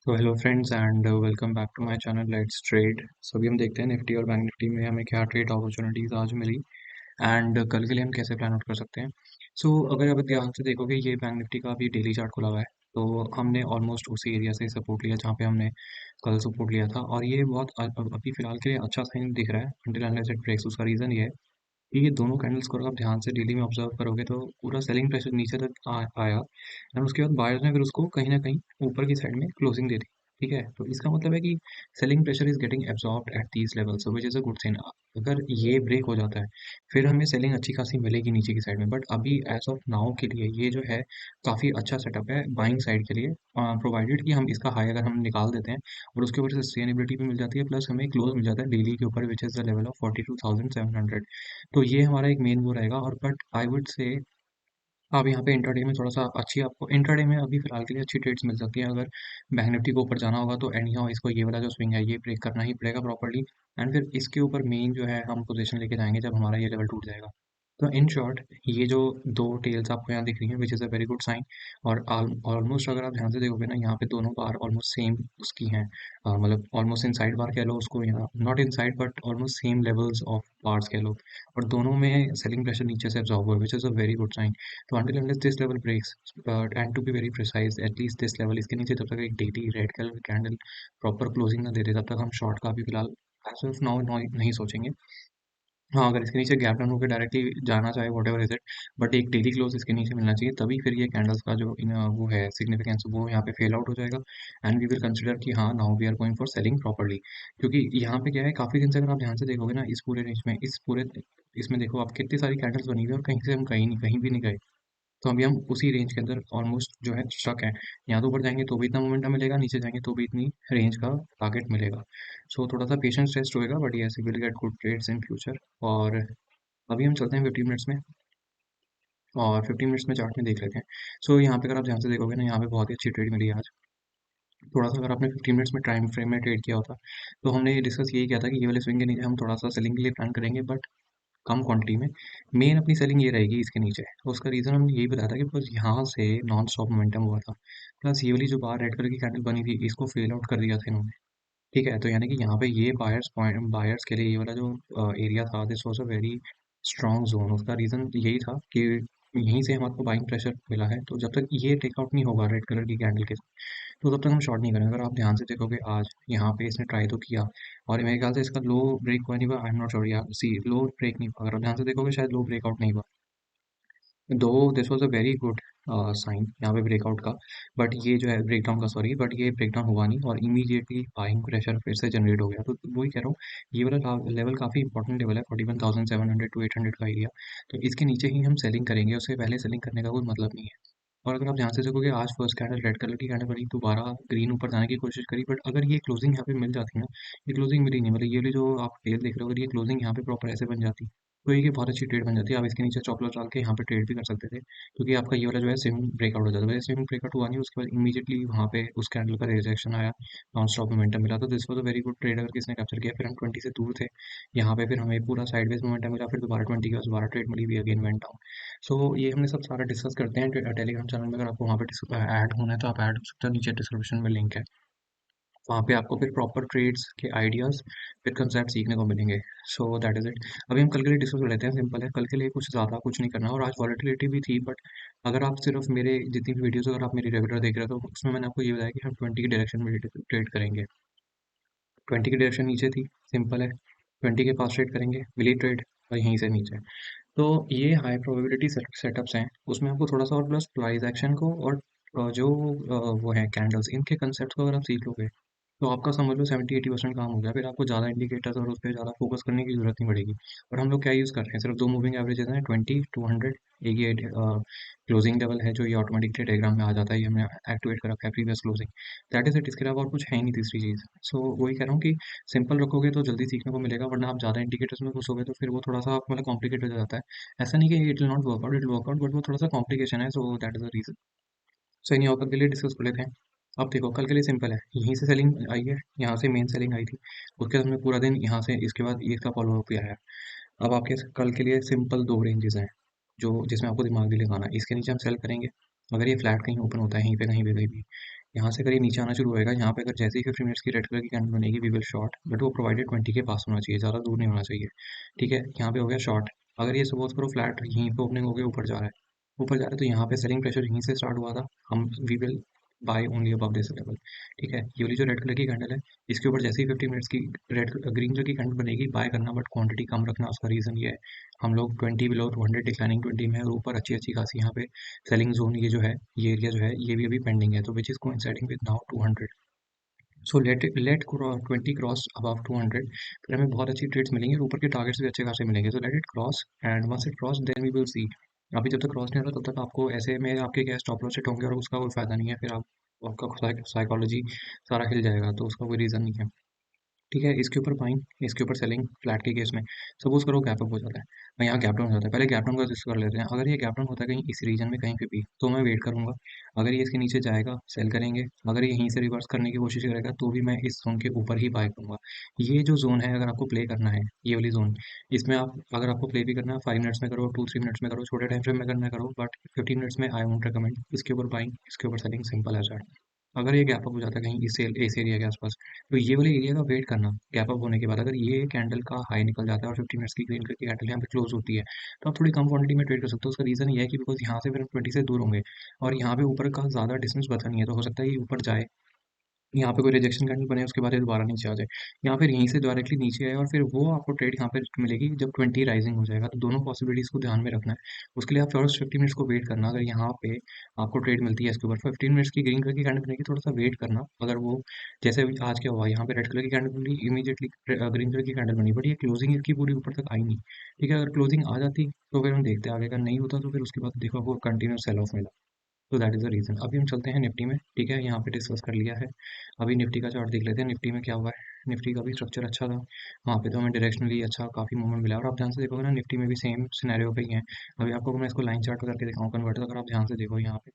तो hello friends and welcome back to my channel let's trade. So अभी हम देखते हैं निफ्टी और बैंक निफ्टी में हमें क्या ट्रेड अपॉर्चुनिटीज आज मिली एंड कल के लिए हम कैसे प्लान आउट कर सकते हैं। अगर आप ध्यान से देखोगे ये बैंक निफ्टी का अभी डेली चार्ट खुला हुआ है। तो हमने ऑलमोस्ट उसी एरिया से सपोर्ट लिया जहाँ पे हमने कल सपोर्ट लिया था और ये बहुत अभी फिलहाल के लिए अच्छा साइन दिख रहा है अंटिल अनलेस इट ब्रेक्स। उसका रीज़न ये है कि ये दोनों कैंडल्स को अगर आप ध्यान से डेली में ऑब्जर्व करोगे तो पूरा सेलिंग प्रेशर नीचे तक आया एंड उसके बाद बायर्स ने फिर उसको कहीं ना कहीं ऊपर की साइड में क्लोजिंग दे दी। ठीक है, तो इसका मतलब है कि selling pressure is getting absorbed at these levels which is a good sign. अगर ये ब्रेक हो जाता है फिर हमें सेलिंग अच्छी खासी मिलेगी नीचे की साइड में, बट अभी एज ऑफ नाउ के लिए ये जो है काफ़ी अच्छा सेटअप है बाइंग साइड के लिए, प्रोवाइडेड कि हम इसका हाई अगर हम निकाल देते हैं और उसके ऊपर सस्टेनेबिलिटी भी मिल जाती है प्लस हमें क्लोज मिल जाता है डेली के ऊपर which is the level of 42,700। तो ये हमारा एक मेन वो रहेगा। और बट आई वुड से आप यहाँ पे इंट्राडे में थोड़ा सा अच्छी आपको इंट्राडे में अभी फिलहाल के लिए अच्छी ट्रेड्स मिल सकती हैं। अगर बैंक निफ्टी को ऊपर जाना होगा तो एनी हाउ इसको ये वाला जो स्विंग है ये ब्रेक करना ही पड़ेगा प्रॉपर्ली एंड फिर इसके ऊपर मेन जो है हम पोजीशन लेके जाएंगे जब हमारा ये लेवल टूट जाएगा। तो इन शॉर्ट ये जो दो टेल्स आपको यहाँ दिख रही हैं which is a very good sign. और ऑलमोस्ट अगर आप ध्यान से देखोगे ना यहाँ पे दोनों बार ऑलमोस्ट सेम उसकी हैं, मतलब ऑलमोस्ट इन साइड बार कह लो उसको, यहाँ not in side but almost same levels of bars कह लो। और दोनों में सेलिंग प्रेशर नीचे से एब्जॉर्ब हुआ which is a very good sign. तो until unless this level breaks, and to be very precise at least this level, इसके नीचे जब तक एक daily red colour candle proper closing ना दे दे तब तक हम शॉर्ट का भी फिलहाल एज ऑफ नाउ नहीं सोचेंगे। हाँ, अगर इसके नीचे गैप डाउन होकर डायरेक्टली जाना चाहे what ever is it, but एक डेली क्लोज इसके नीचे मिलना चाहिए तभी फिर ये कैंडल्स का जो वो है सिग्निफिकेंस वो यहाँ पे फेल आउट हो जाएगा एंड वी विल कंसिडर कि हाँ now we are going for selling properly. क्योंकि यहाँ पे क्या है काफ़ी दिन से अगर आप ध्यान से देखोगे ना इस पूरे रेंज में इस पूरे इसमें देखो आप कितनी सारी कैंडल्स बनी हुई है और कहीं से हम कहीं भी नहीं गए। तो अभी हम उसी रेंज के अंदर ऑलमोस्ट जो है स्टक है। यहाँ तो ऊपर जाएंगे तो भी इतना मोमेंटम मिलेगा, नीचे जाएंगे तो भी इतनी रेंज का टारगेट मिलेगा। थोड़ा सा पेशेंस टेस्ट होएगा but yes will get good trades in future. और अभी हम चलते हैं 15 मिनट्स में और 15 मिनट्स में चार्ट में देख लेते हैं। यहाँ पे अगर आप ध्यान से देखोगे ना यहाँ पे बहुत ही अच्छी ट्रेड मिली है आज। थोड़ा सा अगर आपने 15 मिनट्स में टाइम फ्रेम में ट्रेड किया होता तो हमने ये डिस्कस यही किया था कि ये वाले स्विंग के नीचे हम थोड़ा सा सेलिंग के लिए प्लान करेंगे बट कम क्वांटिटी में। मेन अपनी सेलिंग ये रहेगी इसके नीचे। तो उसका रीज़न हमने यही बताया था कि बस यहाँ से नॉन स्टॉप मोमेंटम हुआ था प्लस ये वाली जो बाहर रेड कलर की कैंडल बनी थी इसको फेल आउट कर दिया था इन्होंने। ठीक है, तो यानी कि यहाँ पे ये बायर्स के लिए ये वाला जो एरिया था this was a very strong zone. उसका रीज़न यही था कि यहीं से हमारे को बाइंग प्रेशर मिला है। तो जब तक ये टेकआउट नहीं होगा रेड कलर की कैंडल के तो तब तक हम शॉर्ट नहीं करेंगे। अगर आप ध्यान से देखोगे आज यहाँ पे इसने ट्राई तो किया और मेरे ख्याल से इसका लो ब्रेक हुआ नहीं हुआ, आई एम नॉट श्योर यार, सी लो ब्रेक नहीं हुआ। अगर आप ध्यान से देखोगे शायद लो ब्रेकआउट नहीं हुआ though. This was a very good sign यहाँ पे ब्रेकआउट का। बट ये जो है ब्रेकडाउन का, सॉरी, बट ये ब्रेकडाउन हुआ नहीं और इमीडिएटली बाइंग प्रेशर फिर से जनरेट हो गया। तो वही कह रहा हूँ ये वाला लेवल काफ़ी इंपॉर्टेंट लेवल है 41,700 टू 800 का एरिया। तो इसके नीचे ही हम सेलिंग करेंगे, उससे पहले सेलिंग करने का कोई मतलब नहीं है। और अगर आप ध्यान से देखोगे आज फर्स्ट कैंडल रेड कलर की कैंडल बनी, दोबारा ग्रीन ऊपर जाने की कोशिश करी बट अगर ये क्लोजिंग यहाँ पे मिल जाती ना, ये क्लोजिंग मिली नहीं, मतलब ये वाली जो आप टेल देख रहे हो अगर ये क्लोजिंग यहाँ पे प्रॉपर ऐसे बन जाती तो ये बहुत अच्छी ट्रेड बन जाती है। आप इसके नीचे चॉप लॉस डाल के यहाँ पे ट्रेड भी कर सकते थे क्योंकि आपका ये वाला जो है स्विंग ब्रेकआउट हो जाता है। स्विंग ब्रेकआउट हुआ नहीं उसके बाद इमीडिएटली वहाँ पे उस कैंडल का रिजेक्शन आया, नॉन स्टॉप मोमेंटम मिला। तो this was a very good trade अगर किसने कैप्चर किया। फिर हम 20 से दूर थे, यहाँ पे फिर हमें पूरा साइडवेज मोमेंटम मिला, फिर दोबारा 20 के बाद दोबारा ट्रेड मिली, भी अगेन वेंट डाउन। ये हमने सब सारा डिस्कस करते हैं टेलीग्राम चैनल में। अगर आपको वहाँ पे ऐड होना है तो आप ऐड हो सकते हो, नीचे डिस्क्रिप्शन में लिंक है। वहाँ पे आपको फिर प्रॉपर ट्रेड्स के आइडियाज़ फिर कंसेप्ट सीखने को मिलेंगे। That is it. अभी हम कल के लिए डिस्कस कर लेते हैं, सिंपल है। कल के लिए कुछ ज़्यादा कुछ नहीं करना और आज वॉलेटिलिटी भी थी बट अगर आप सिर्फ मेरे जितनी भी वीडियोज़ अगर आप मेरी रेगुलर देख रहे हो तो उसमें मैंने आपको ये बताया कि हम 20 की डायरेक्शन में ट्रेड करेंगे। 20 की डायरेक्शन नीचे थी, सिंपल है। 20 के पास ट्रेड करेंगे, मिली ट्रेड और यहीं से नीचे। तो ये हाई प्रोबेबिलिटी सेटअप्स हैं, उसमें आपको थोड़ा सा और प्लस प्राइस एक्शन को और जो वो है कैंडल्स इनके कंसेप्ट को अगर आप सीख लोगे तो आपका समझ लो 70-80% काम हो गया। फिर आपको ज़्यादा इंडिकेटर्स और उस पर ज़्यादा फोकस करने की जरूरत नहीं पड़ेगी। और हम लोग क्या यूज़ कर रहे हैं, सिर्फ दो मूविंग एवरेजेस हैं, 20-200। एक ये क्लोजिंग लेवल है जो ये ऑटोमेटिकली डायग्राम में आ जाता है, ये हमने एक्टिवेट कर रखा है previous closing. That is it, इसके अलावा और कुछ है ही नहीं तीसरी चीज़। वही कह रहा हूँ कि सिंपल रखोगे तो जल्दी सीखने को मिलेगा, वरना आप ज़्यादा इंडिकेटर्स में घुसोगे तो फिर वो थोड़ा सा मतलब कॉम्प्लिकेटेड हो जाता है। ऐसा नहीं कि it will not work out, it work out, but वो थोड़ा सा कॉम्प्लिकेशन है। That is the reason. इन्हीं ऑफर के लिए डिस्कस कर लेते हैं। अब देखो कल के लिए सिंपल है, यहीं से सेलिंग आई है, यहाँ से मेन सेलिंग आई थी, उसके बाद में पूरा दिन यहाँ से इसके बाद ये इसका फॉलो अप आया है। अब आपके कल के लिए सिंपल दो रेंजेस हैं जो जिसमें आपको दिमाग भी लगाना है। इसके नीचे हम सेल करेंगे, अगर ये फ्लैट कहीं ओपन होता है यहीं पे कहीं भी कहीं भी, यहाँ से अगर ये नीचे आना शुरू होएगा, यहाँ पे अगर जैसे ही 50 मिनट्स की रेड कलर की कैंडल बनेगी वी विल शॉर्ट, बट वो प्रोवाइडेड 20 के पास होना चाहिए, ज़्यादा दूर नहीं होना चाहिए। ठीक है, यहाँ पे हो गया शॉर्ट। अगर ये सपोज करो फ्लैट यहीं पे ओपनिंग हो गया, ऊपर जा रहा है, ऊपर जा रहा है, तो यहाँ पे सेलिंग प्रेशर यहीं से स्टार्ट हुआ था, हम we will buy only above this level. ठीक है, ये वाली जो रेड कलर की कैंडल है, इसके ऊपर जैसे ही 50 मिनट्स की रेड ग्रीन कलर की कैंडल बनेगी बाय करना, बट क्वांटिटी कम रखना। उसका रीज़न ये है, हम लोग 20 बिलो 200 डिक्लाइनिंग 20 में है, और ऊपर अच्छी अच्छी खासी यहाँ पे सेलिंग जोन ये जो है, ये एरिया जो है ये भी अभी पेंडिंग है, तो which is coinciding with now 200। So let 20 cross above 200, फिर हमें बहुत अच्छी ट्रेड्स मिलेंगी और ऊपर के टारगेट्स भी अच्छे खासे मिलेंगे। So let it cross, and once it cross then we will see. अभी जब तक क्रॉस नहीं हो रहा तब तक आपको ऐसे में आपके क्या स्टॉप लॉस हिट होंगे और उसका कोई फायदा नहीं है, फिर आप आपका साइकोलॉजी सारा हिल जाएगा, तो उसका कोई रीज़न नहीं है। ठीक है, इसके ऊपर बाइंग, इसके ऊपर सेलिंग फ्लैट के केस में। सपोज करो गैप अप हो जाता है और यहाँ गैप डाउन हो जाता है, पहले गैप डाउन का डिस्कस कर लेते हैं। अगर ये गैप डाउन होता है कहीं इस रीजन में कहीं पे भी, तो मैं वेट करूंगा। अगर ये इसके नीचे जाएगा सेल करेंगे, अगर ये यहीं से रिवर्स करने की कोशिश करेगा तो भी मैं इस जोन के ऊपर ही बाय करूंगा। ये जो जोन है अगर आपको प्ले करना है, ये वाली जोन, इसमें आप अगर आपको प्ले भी करना है 5 मिनट्स में करो, 2-3 मिनट्स में करो, छोटे टाइम फ्रेम में करना है करो, बट 15 मिनट्स में आई वोंट रिकमेंड। इसके ऊपर बाइंग, इसके ऊपर सेलिंग, सिंपल एज दैट। अगर ये गैप अप हो जाता है कहीं इस एरिया के आसपास, तो ये वाले एरिया का वेट करना। गैप अप होने के बाद अगर ये कैंडल का हाई निकल जाता है और 50 मिनट्स की ग्रीन कलर की कैंडल यहाँ पे क्लोज होती है, तो आप थोड़ी कम क्वांटिटी में ट्रेड कर सकते हो। उसका रीज़न ये है कि बिकॉज यहाँ से फिर हम 20 से दूर होंगे और यहाँ पे ऊपर का ज़्यादा डिस्टेंस बचा नहीं है, तो हो सकता है ये ऊपर जाए, यहाँ पे कोई रिजेक्शन कैंडल बने, उसके बाद ये दोबारा नीचे आ जाए, या फिर यहीं से डायरेक्टली नीचे आए और फिर वो आपको ट्रेड यहाँ पे मिलेगी जब 20 राइजिंग हो जाएगा। तो दोनों पॉसिबिलिटीज़ को ध्यान में रखना है। उसके लिए आप फर्स्ट 50 मिनट्स को वेट करना। अगर यहाँ पे आपको ट्रेड मिलती है इसके ऊपर 15 मिनट्स की ग्रीन कलर की कैंडल बनेगी, थोड़ा सा वेट करना। अगर वो जैसे अभी आज क्या हुआ, यहाँ पे रेड कलर की कैंडल बनी, इमीडिएटली ग्रीन कलर की कैंडल बनी, बट ये क्लोजिंग इसकी पूरी ऊपर तक आई नहीं। ठीक है, अगर क्लोजिंग आ जाती तो फिर हम देखते आगे का, नहीं होता तो फिर उसके बाद देखो आपको कंटिन्यू सेल ऑफ मिला। तो दैट इज़ द रीज़न। अभी हम चलते हैं निफ्टी में। ठीक है, यहाँ पे डिस्कस कर लिया है। अभी निफ्टी का चार्ट देख लेते हैं, निफ्टी में क्या हुआ है। निफ्टी का भी स्ट्रक्चर अच्छा था, वहाँ पे तो हमें डायरेक्शनली अच्छा काफ़ी मूवमेंट मिला, और आप ध्यान से देखोगे ना निफ्टी में भी सेम सिनेरियो पे ही है। अभी आपको मैं इसको लाइन चार्ट पे करके दिखाऊँ कन्वर्ट, अगर आप ध्यान से देखो यहाँ पे,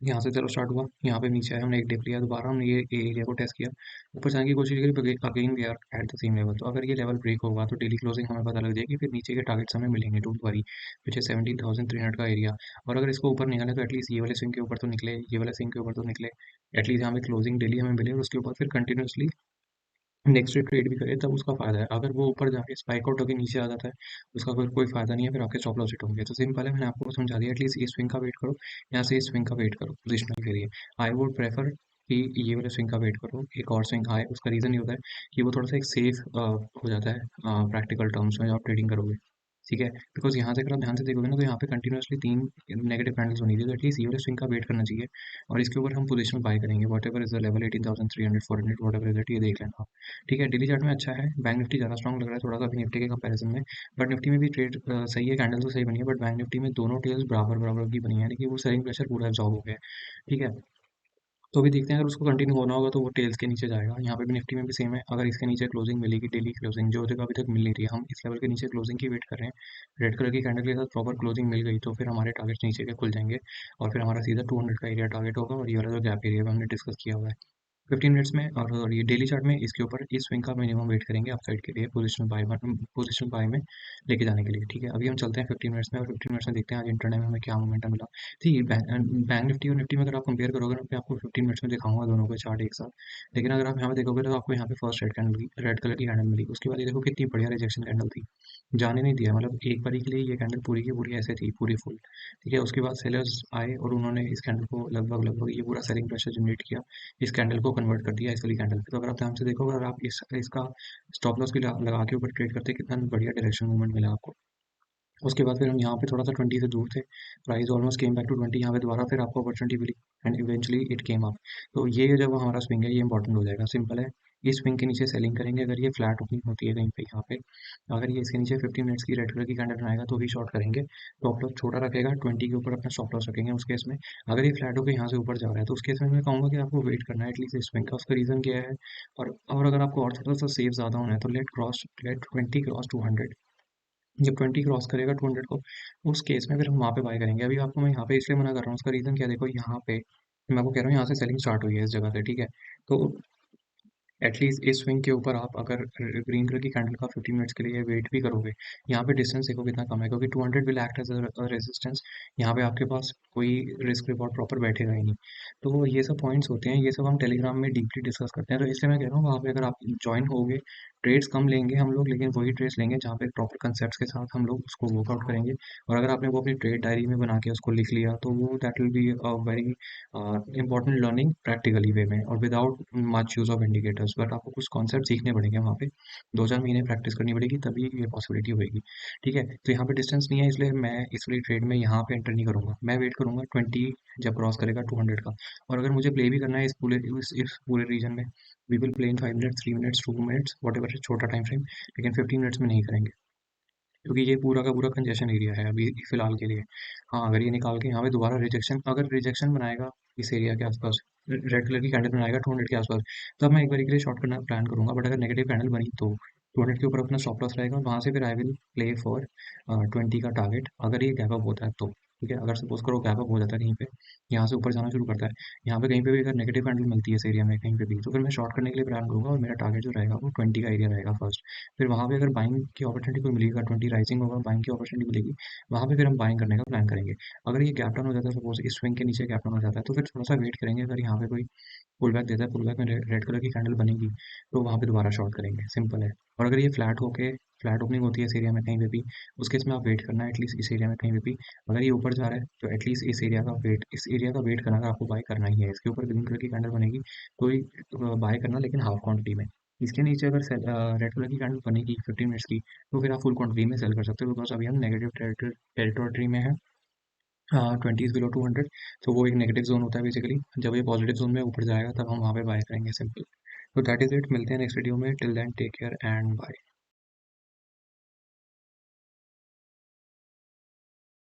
यहाँ से चलो स्टार्ट हुआ, यहाँ पे नीचे आया, हमने एक डिप लिया, दोबारा हमने ये एरिया को टेस्ट किया, ऊपर जाने की कोशिश करी, again we are at the same level. तो अगर ये लेवल ब्रेक होगा तो डेली क्लोजिंग हमें पता लग जाएगी, फिर नीचे के टारगेट्स हमें मिलेंगे, डोंट वरी, विच है 17,300 का एरिया। और अगर इसको ऊपर निकाले तो एटलीस्ट ये वाले स्विंग के ऊपर तो निकले, ये वाले स्विंग के ऊपर तो निकले, एटलीस्ट यहाँ पे क्लोजिंग डेली हमें मिले, और उसके ऊपर फिर कंटिन्यूसली नेक्स्ट डे ट्रेड भी करे, तब उसका फायदा है। अगर वो ऊपर जाके स्पाइक आउट होकर नीचे आ जाता है, उसका कोई फायदा नहीं है, फिर आपके स्टॉप लॉस हिट होंगे। तो सिंपल है, मैंने आपको समझा दिया। एटलीस्ट इस स्विंग का वेट करो, यहाँ से इस स्विंग का वेट करो पोजिशनल के लिए। आई वुड प्रेफर कि ये वाले स्विंग का वेट करो, एक और स्विंग आए। उसका रीज़न ये होता है कि वो थोड़ा सा एक सेफ हो जाता है प्रैक्टिकल टर्म्स में जब आप ट्रेडिंग करोगे। ठीक है, बिकॉज यहाँ से अगर आप ध्यान से देखोगे ना, तो यहाँ पे कंटिन्यूसली 3 नेगेटिव कैंडल्स बनी थी, तो एटलीस्ट ये वाले स्विंग का वेट करना चाहिए, और इसके ऊपर हम पोजीशन बाय करेंगे। What ever is the level 18,300 400 what ever is it, ये देख लेना आप। ठीक है, डेली चार्ट में अच्छा है, बैंक निफ्टी ज़्यादा स्ट्रॉन्ग लग रहा है थोड़ा सा अभी निफ्टी के कंपैरिजन में, बट निफ्टी में भी ट्रेड सही है, कैंडल तो सही बनी है, बट बैंक निफ्टी में दोनों टेल्स बराबर बराबर की बनी है, लेकिन वो सेलिंग प्रेशर पूरा एब्जॉर्ब हो गया है। ठीक है, तो अभी देखते हैं, अगर उसको कंटिन्यू होना होगा तो वो टेल्स के नीचे जाएगा। यहाँ पे भी निफ्टी में भी सेम है, अगर इसके नीचे क्लोजिंग मिलेगी, डेली क्लोजिंग जो जगह अभी तक मिल नहीं रही है, हम इस लेवल के नीचे क्लोजिंग की वेट कर रहे हैं। रेड कलर की कैंडल के साथ प्रॉपर क्लोजिंग मिल गई तो फिर हमारे टारगेट्स नीचे के खुल जाएंगे, और फिर हमारा सीधा 200 का एरिया टारगेट होगा, और ये वाला जो गैप एरिया हमने डिस्कस किया हुआ है 15 मिनट्स में। और ये डेली चार्ट में इसके ऊपर इस स्विंग का मिनिमम वेट करेंगे अपसाइड के लिए, पोजिशनल बाय में लेके जाने के लिए। ठीक है, अभी हम चलते हैं 15 मिनट्स में, और 15 मिनट्स में देखते हैं आज इंटरडे में हमें क्या मोमेंटम मिला। ठीक है, बैंक निफ्टी और निफ्टी में अगर आप कंपेयर करोगे ना, मैं आपको 15 मिनट्स में दिखाऊंगा दोनों के चार्ट एक साथ। लेकिन अगर आप यहाँ पे देखोगे तो आपको यहाँ पे फर्स्ट रेड कलर की कैंडल मिली, उसके बाद ये देखो कितनी बढ़िया रिजेक्शन कैंडल थी, जाने नहीं दिया, मतलब एक बारी के लिए ये कैंडल पूरी की पूरी ऐसे थी, पूरी फुल। ठीक है, उसके बाद सेलर्स आए और उन्होंने इस कैंडल को लगभग लगभग ये पूरा सेलिंग प्रेशर जनरेट किया, इस कैंडल को कन्वर्ट कर दिया इस वाली कैंडल पे। तो अगर आप ध्यान से देखोगे, अगर आप इसका स्टॉप लॉस भी लगा के ऊपर ट्रेड करते, कितना बढ़िया डायरेक्शन मूवमेंट मिला आपको। उसके बाद फिर हम यहाँ पे थोड़ा सा 20 से दूर थे, price almost came back to 20, यहाँ पे दोबारा फिर आपको अपॉर्चुनिटी मिली, and eventually it came up. तो ये जब हमारा स्विंग है ये इंपॉर्टेंट हो जाएगा, सिंपल है। इस स्विंग के नीचे सेलिंग करेंगे, अगर ये फ्लैट ओपनिंग होती है कहीं पे यहाँ पे, अगर ये इसके नीचे 15 मिनट्स की रेड कलर की कैंडल बनाएगा तो भी शॉर्ट करेंगे। स्टॉप लॉस छोटा रखेगा, 20 के ऊपर अपना स्टॉप लॉस रखेंगे उस केस में। अगर ये फ्लैट होकर यहाँ से ऊपर जा रहा है तो उस केस में मैं कहूँगा कि आपको वेट करना है एटलीस्ट इस स्विंग का। उसका रीज़न क्या है, और अगर आपको और थोड़ा सा सेफ ज़्यादा होना है तो लेट 20 क्रॉस 200। जब 20 क्रॉस करेगा 200 को, उस केस में फिर हम वहाँ पे बाय करेंगे। अभी आपको मैं यहाँ पे इसलिए मना कर रहा हूँ, उसका रीज़न क्या है, देखो यहाँ पे मैं आपको कह रहा हूँ यहाँ से सेलिंग स्टार्ट हुई है इस जगह से। ठीक है, तो एटलीस्ट इस स्विंग के ऊपर आप अगर ग्रीन कलर की कैंडल का 15 मिनट्स के लिए वेट भी करोगे, यहाँ पे डिस्टेंस देखो कितना कम है, क्योंकि 200 will act as a resistance. यहाँ पे आपके पास कोई रिस्क रिवॉर्ड प्रॉपर बैठेगा ही नहीं। तो ये सब पॉइंट्स होते हैं, ये सब हम टेलीग्राम में डीपली डिस्कस करते हैं। तो इसलिए मैं कह रहा हूँ वहाँ पे अगर आप ज्वाइन होगे, ट्रेड्स कम लेंगे हम लोग, लेकिन वही ट्रेड्स लेंगे जहाँ पे प्रॉपर कंसेप्ट के साथ हम लोग उसको वर्कआउट करेंगे। और अगर आपने वो अपनी ट्रेड डायरी में बना के उसको लिख लिया, तो वो that will be a very important learning practically way में, और without much use of indicators. But आपको कुछ कॉन्सेप्ट सीखने पड़ेंगे वहाँ पे, 2-4 महीने प्रैक्टिस करनी पड़ेगी, तभी ये पॉसिबिलिटी होगी। ठीक है, तो यहाँ पे डिस्टेंस नहीं है, इसलिए मैं इस वाली ट्रेड में यहाँ पे एंटर नहीं करूँगा। मैं वेट करूँगा 20 जब क्रॉस करेगा 200 का। और अगर मुझे प्ले भी करना है इस पूरे रीजन में, we will play in 5 minutes, 3 minutes, 2 minutes, whatever छोटा टाइम फ्रेम, लेकिन 15 मिनट्स में नहीं करेंगे, क्योंकि ये पूरा का पूरा कंजेशन एरिया है अभी फिलहाल के लिए। हाँ, अगर ये निकाल के यहाँ पे दोबारा रिजेक्शन, अगर रिजेक्शन बनाएगा इस एरिया के आसपास, रेड कलर की कैंडल बनाएगा 200 के आसपास, तब मैं एक बार के लिए शॉर्ट करना प्लान करूंगा। बट अगर नेगेटिव कैंडल बनी तो 200 के ऊपर अपना स्टॉप लॉस रहेगा, वहाँ से फिर आई विल प्ले फॉर 20 का टारगेट, अगर ये गैप अप होता है तो। ठीक है, अगर सपोज करो गैप अप हो जाता है कहीं पे, यहाँ से ऊपर जाना शुरू करता है, यहाँ पे कहीं पे भी अगर नेगेटिव कैंडल मिलती है इस एरिया में कहीं पे भी, तो फिर मैं शॉर्ट करने के लिए प्लान करूंगा, और मेरा टारगेट जो रहेगा वो 20 का एरिया रहेगा फर्स्ट। फिर वहाँ पे अगर बाइंग की अपॉर्चुनिटी कोई मिलेगी, 20 राइजिंग होगा, बाइंग की अपॉर्चुनिटी मिलेगी, वहाँ पे फिर हम बाइंग करने का प्लान करेंगे। अगर ये गैप डाउन हो जाता है, सपोज इस स्विंग के नीचे गैप डाउन हो जाता है, तो फिर थोड़ा सा वेट करेंगे, अगर यहाँ पे कोई पुल बैक देता है, पुल बैक में रेड कलर की कैंडल बनेगी, तो वहाँ पे दोबारा शॉर्ट करेंगे, सिंपल है। और अगर ये फ्लैट होके फ्लैट ओपनिंग होती है इस एरिया में कहीं पे भी, उस केस में आप वेट करना एटलीस्ट इस एरिया में कहीं पे भी। अगर ये ऊपर जा रहा है तो एटलीस्ट इस एरिया का वेट करना, अगर आपको बाय करना ही है, इसके ऊपर ग्रीन कलर की कैंडल बनेगी, कोई बाय करना, लेकिन हाफ क्वांटिटी में। इसके नीचे अगर रेड कलर की कैंडल बनेगी 15 मिनट्स की, तो फिर आप फुल क्वांटिटी में सेल कर सकते हो, बिकॉज अभी हम नेगेटिव टेरिटोरी में है। 20 इज बिलो 200, तो वो एक नेगेटिव जोन होता है बेसिकली। जब ये पॉजिटिव जोन में ऊपर जाएगा, तब हम वहाँ पे बाय करेंगे, सिंपल। तो दैट इज इट, मिलते हैं नेक्स्ट वीडियो में, till then take care and bye.